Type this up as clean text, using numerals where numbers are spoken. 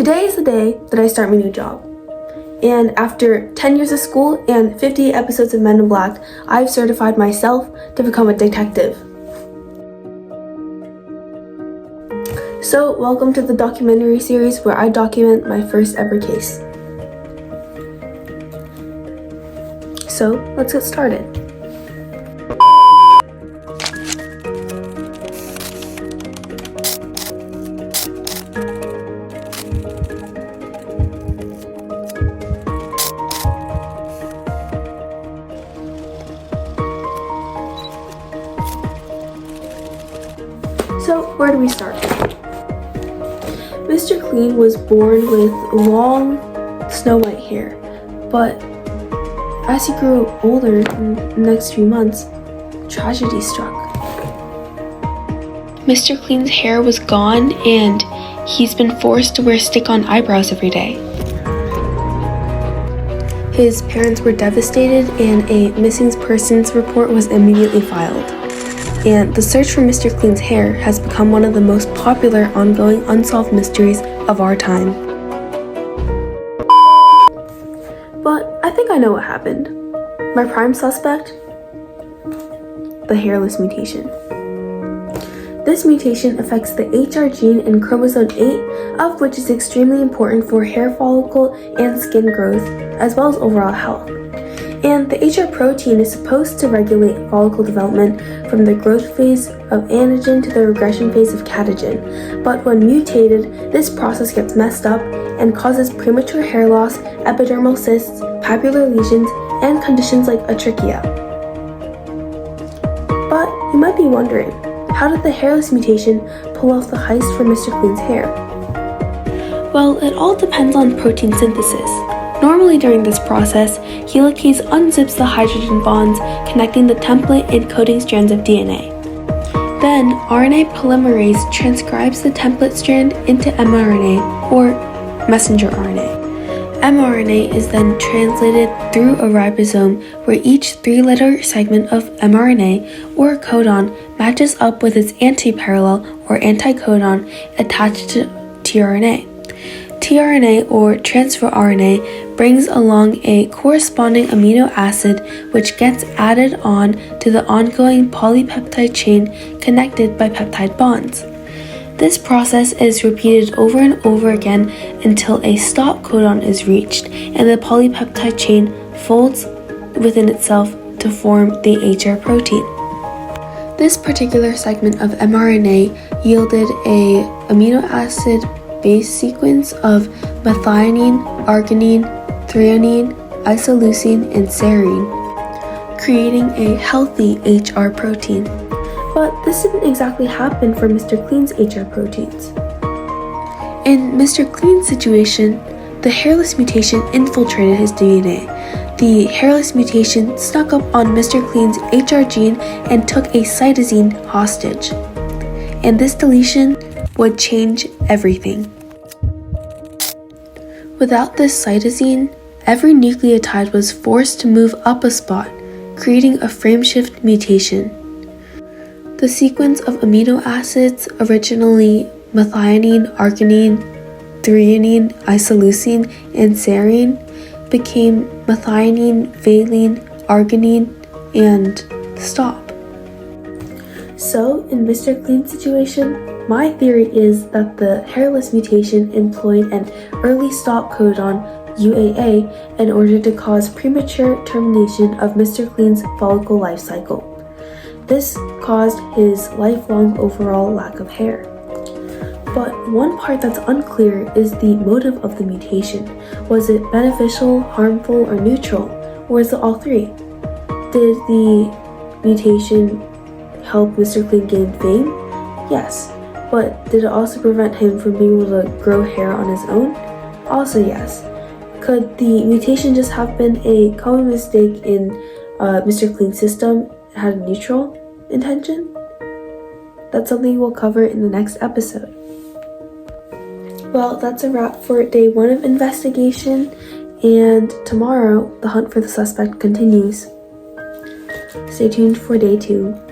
Today is the day that I start my new job. And after 10 years of school and 50 episodes of Men in Black, I've certified myself to become a detective. So, welcome to the documentary series where I document my first ever case. So, let's get started. So, where do we start? Mr. Clean was born with long, snow-white hair, but as he grew older in the next few months, tragedy struck. Mr. Clean's hair was gone, and he's been forced to wear stick-on eyebrows every day. His parents were devastated, and a missing persons report was immediately filed. And the search for Mr. Clean's hair has become one of the most popular ongoing unsolved mysteries of our time. But I think I know what happened. My prime suspect? The hairless mutation. This mutation affects the HR gene in chromosome 8, of which is extremely important for hair follicle and skin growth, as well as overall health. And the HR protein is supposed to regulate follicle development from the growth phase of anagen to the regression phase of catagen. But when mutated, this process gets messed up and causes premature hair loss, epidermal cysts, papular lesions, and conditions like atrichia. But you might be wondering, how did the hairless mutation pull off the heist for Mr. Clean's hair? Well, it all depends on protein synthesis. Normally during this process, helicase unzips the hydrogen bonds connecting the template and coding strands of DNA. Then, RNA polymerase transcribes the template strand into mRNA, or messenger RNA. mRNA is then translated through a ribosome where each three-letter segment of mRNA, or codon, matches up with its antiparallel, or anticodon, attached to tRNA. tRNA, or transfer RNA, brings along a corresponding amino acid which gets added on to the ongoing polypeptide chain connected by peptide bonds. This process is repeated over and over again until a stop codon is reached and the polypeptide chain folds within itself to form the HR protein. This particular segment of mRNA yielded a amino acid base sequence of methionine, arginine, threonine, isoleucine, and serine, creating a healthy HR protein. But this didn't exactly happen for Mr. Clean's HR proteins. In Mr. Clean's situation, the hairless mutation infiltrated his DNA. The hairless mutation snuck up on Mr. Clean's HR gene and took a cytosine hostage. And this deletion would change everything. Without this cytosine, every nucleotide was forced to move up a spot, creating a frameshift mutation. The sequence of amino acids, originally methionine, arginine, threonine, isoleucine, and serine, became methionine, valine, arginine, and stop. So, in Mr. Clean's situation, my theory is that the hairless mutation employed an early stop codon, UAA, in order to cause premature termination of Mr. Clean's follicle life cycle. This caused his lifelong overall lack of hair. But one part that's unclear is the motive of the mutation. Was it beneficial, harmful, or neutral? Or is it all three? Did the mutation help Mr. Clean gain fame? Yes. But did it also prevent him from being able to grow hair on his own? Also yes. Could the mutation just have been a common mistake in Mr. Clean's system and had a neutral intention? That's something we'll cover in the next episode. Well, that's a wrap for day 1 of investigation, and tomorrow the hunt for the suspect continues. Stay tuned for day 2.